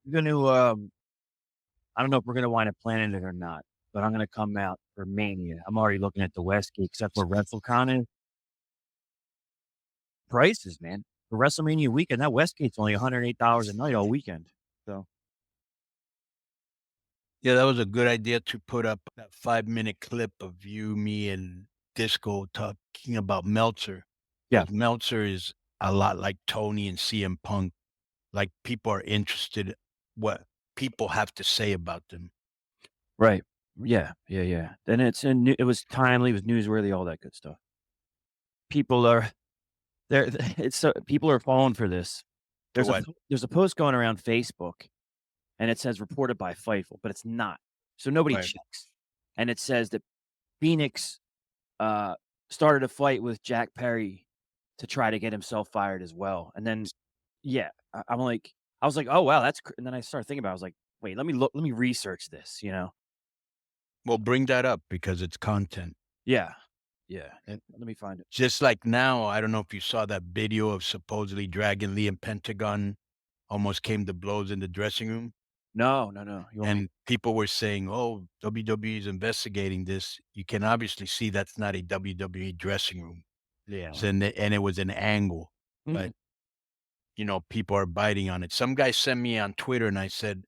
We're going to, I don't know if we're going to wind up planning it or not, but I'm going to come out for Mania. I'm already looking at the Westgate, except for WrestleCon is prices, man. For WrestleMania weekend, that Westgate's only $108 a night all weekend. So, Yeah, that was a good idea to put up that 5-minute clip of you, me, and Disco talking about Meltzer. yeah, Because Meltzer is a lot like Tony and CM Punk. Like people are interested what people have to say about them. right. Yeah, yeah, yeah. And it was timely, it was newsworthy, all that good stuff. People are there. It's so people are falling for this. For There's a what? there's a post going around Facebook, and it says reported by Fightful, but it's not. So nobody Right. checks, and it says that Phoenix started a fight with Jack Perry to try to get himself fired as well. And then, yeah, I was like, oh wow, and then I started thinking about it. I was like, wait, let me research this. Well, bring that up because it's content. Yeah, yeah. And Let me find it. just like now, I don't know if you saw that video of supposedly Dragon Lee and Pentagon almost came to blows in the dressing room. No, no, no. You want me? And people were saying, "Oh, WWE is investigating this." You can obviously see that's not a WWE dressing room. Yeah. So, and it was an angle, but people are biting on it. Some guy sent me on Twitter, and I said,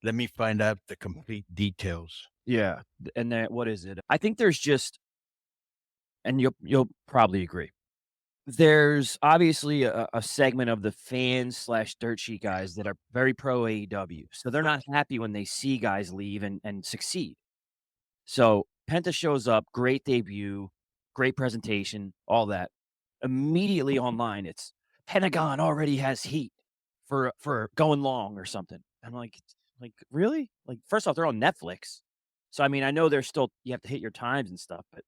"Let me find out the complete details." Yeah. And then what is it? I think there's just, and you'll probably agree. There's obviously a segment of the fans slash dirt sheet guys that are very pro AEW. So they're not happy when they see guys leave and succeed. So Penta shows up, great debut, great presentation, all that. Immediately online, it's Pentagon already has heat for going long or something. I'm like really? Like first off, they're on Netflix, so I mean I know they're still you have to hit your times and stuff, but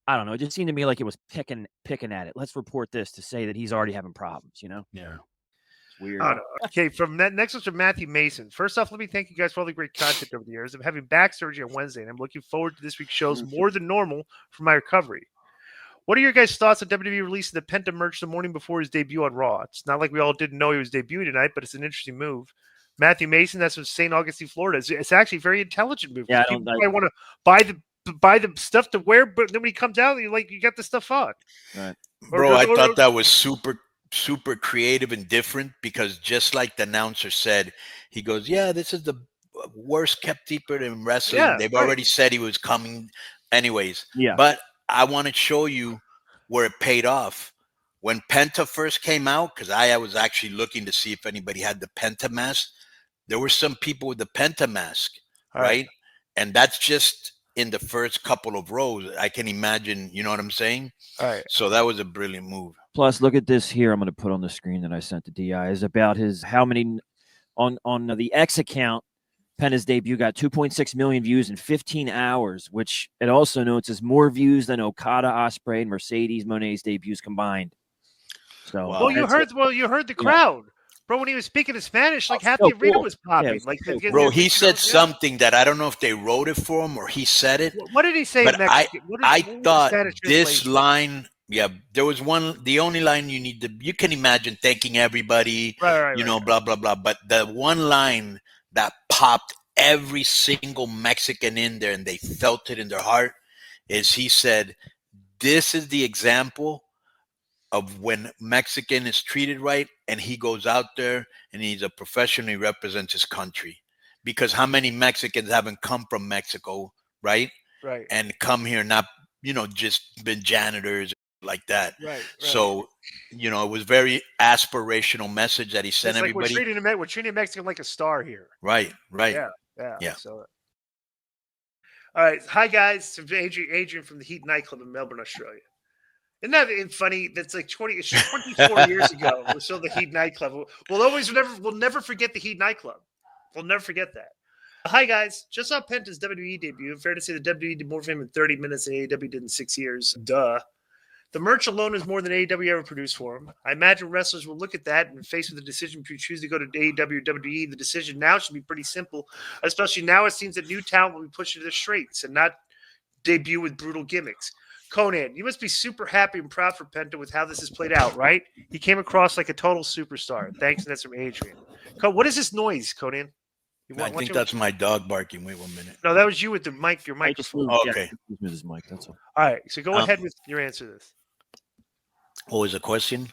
I don't know. It just seemed to me like it was picking at it. Let's report this to say that he's already having problems. Yeah. It's weird. I don't know. Okay, from that next one's from Matthew Mason. First off, let me thank you guys for all the great content over the years. I'm having back surgery on Wednesday, and I'm looking forward to this week's shows more than normal for my recovery. What are your guys' thoughts on WWE releasing the Penta merch the morning before his debut on Raw? It's not like we all didn't know he was debuting tonight, but it's an interesting move. Matthew Mason, that's from St. Augustine, Florida. It's actually a very intelligent move. Yeah, People might want to buy the stuff to wear, but then when he comes out, you got the stuff on. Right. Bro, I thought that was super creative and different because just like the announcer said, he goes, "Yeah, this is the worst kept secret in wrestling. Yeah, They've right. already said he was coming anyways." Yeah. But I want to show you where it paid off. When Penta first came out, because I was actually looking to see if anybody had the Penta mask, there were some people with the Penta mask, right? And that's just in the first couple of rows. I can imagine, you know what I'm saying? All right. So that was a brilliant move. Plus, look at this here. I'm going to put on the screen that I sent to Di is about his how many on the X account. Penta's debut got 2.6 million views in 15 hours, which it also notes is more views than Okada, Ospreay, and Mercedes Moné's debuts combined. So, Wow. you heard the crowd, bro. When he was speaking in Spanish, like half so the arena cool. was popping. Yeah, like, so Bro, he said something that I don't know if they wrote it for him or he said it. What did he say But in Mexican? I what was the thought Spanish this translation? line, yeah, there was one. The only line you can imagine thanking everybody, Right, blah blah blah. But the one line that popped every single Mexican in there, and they felt it in their heart, is he said, "This is the example of when Mexican is treated right, and he goes out there and he's a professional, he represents his country." Because how many Mexicans haven't come from Mexico, right? Right. And come here, not, just been janitors like that. Right. So, it was very aspirational message that he sent It's like everybody. we're treating a Mexican like a star here. Right. Yeah. So, all right. Hi, guys. It's Adrian from the Heat nightclub in Melbourne, Australia. Isn't that funny? That's like 24 years ago. We're still the Heat nightclub. We'll never forget the Heat nightclub. We'll never forget that. Hi, guys. Just saw Penta's WWE debut. Fair to say the WWE did more for him in 30 minutes than AEW did in 6 years. Duh. The merch alone is more than AEW ever produced for him. I imagine wrestlers will look at that and faced with the decision to choose to go to AEW or WWE, the decision now should be pretty simple, especially now it seems that new talent will be pushed into the straights and not debut with brutal gimmicks. Konnan, you must be super happy and proud for Penta with how this has played out, right? He came across like a total superstar. Thanks, and that's from Adrian. What is this noise, Conan? I think that's my dog barking. Wait 1 minute. No, that was you with the mic. Your microphone. Oh, okay. With his mic. That's all. All right. So go ahead with your answer to this. What was the question?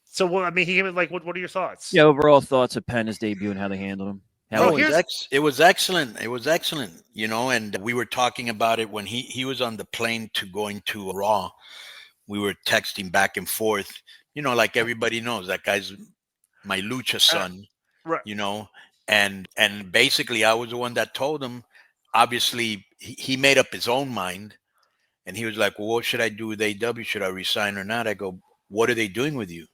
So, well, I mean, he gave like, what are your thoughts? Yeah, overall thoughts of Penna's debut and how they handled him. It was excellent. It was excellent, you know, and we were talking about it when he was on the plane to going to Raw. We were texting back and forth, you know, like everybody knows that guy's my lucha son, right. You know, and basically I was the one that told him. Obviously, he made up his own mind, and he was like, well, what should I do with AEW? Should I resign or not? I go, what are they doing with you?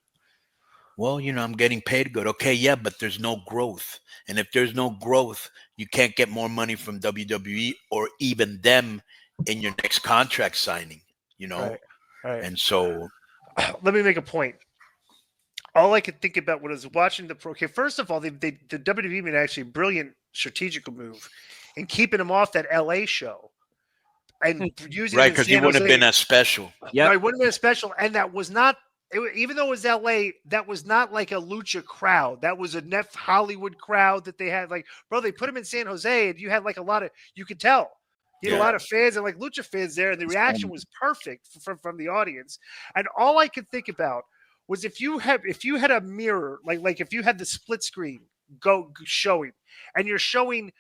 Well, you know, I'm getting paid good. Okay, yeah, but there's no growth. And if there's no growth, you can't get more money from WWE or even them in your next contract signing, you know? Right. And so... Let me make a point. All I could think about when I was watching the pro... Okay, first of all, the WWE made actually a brilliant strategical move in keeping him off that LA show. And using right, because he wouldn't have been as special. Yeah, he wouldn't have been as special. And that was not... even though it was LA, that was not like a lucha crowd. That was a Neff Hollywood crowd that they had. Like, bro, they put him in San Jose, and you had like a lot of, you could tell, you had a lot of fans and like lucha fans there, and the reaction was perfect from the audience. And all I could think about was if you had a mirror, like if you had the split screen showing, and you're showing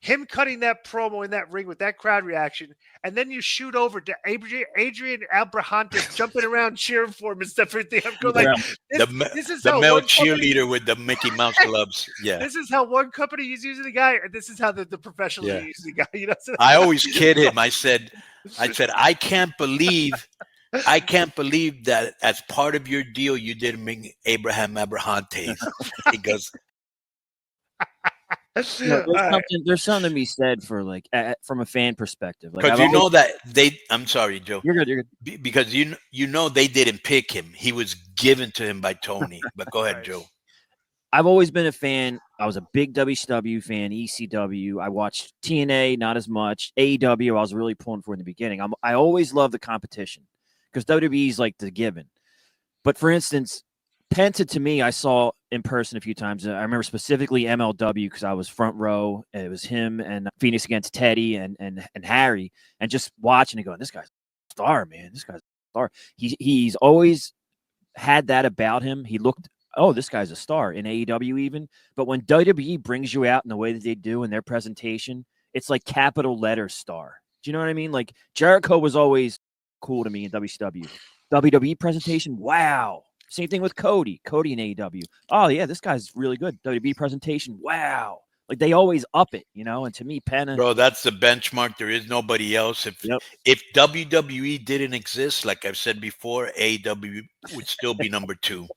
him cutting that promo in that ring with that crowd reaction, and then you shoot over to Adrian Abrahante jumping around cheering for him and stuff. I'm going like, this is the male cheerleader with the Mickey Mouse gloves. Yeah, this is how one company is using the guy, and this is how the professionals are using the guy. You know, I always kid him. I said, I can't believe that as part of your deal you didn't bring Abraham Abrahante. He goes. No, there's something to be said for like from a fan perspective, because like, know that they. I'm sorry, Joe. You're good. Because you know they didn't pick him. He was given to him by Tony. But go ahead, Joe. I've always been a fan. I was a big WCW fan, ECW. I watched TNA, not as much. AEW, I was really pulling for in the beginning. I always love the competition because WWE is like the given. But for instance, Penta, to me, I saw in person a few times. I remember specifically MLW because I was front row. And it was him and Phoenix against Teddy and Harry, and just watching and going, this guy's a star, man. This guy's a star. He's always had that about him. He looked, oh, this guy's a star in AEW even. But when WWE brings you out in the way that they do in their presentation, it's like capital letter star. Do you know what I mean? Like Jericho was always cool to me in WCW. WWE presentation, wow. Same thing with Cody in AEW. Oh, yeah, this guy's really good. WWE presentation. Wow. Like, they always up it, you know? And to me, Penna... Bro, that's the benchmark. There is nobody else. If WWE didn't exist, like I've said before, AEW would still be number 2.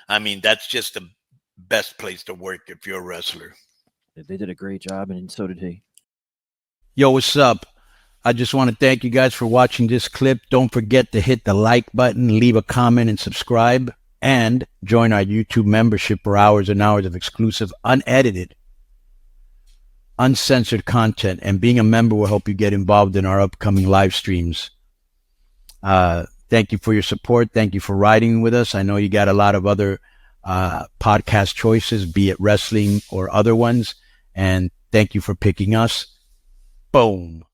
I mean, that's just the best place to work if you're a wrestler. They did a great job, and so did he. Yo, what's up? I just want to thank you guys for watching this clip. Don't forget to hit the like button, leave a comment, and subscribe. And join our YouTube membership for hours and hours of exclusive, unedited, uncensored content. And being a member will help you get involved in our upcoming live streams. Thank you for your support. Thank you for riding with us. I know you got a lot of other podcast choices, be it wrestling or other ones. And thank you for picking us. Boom.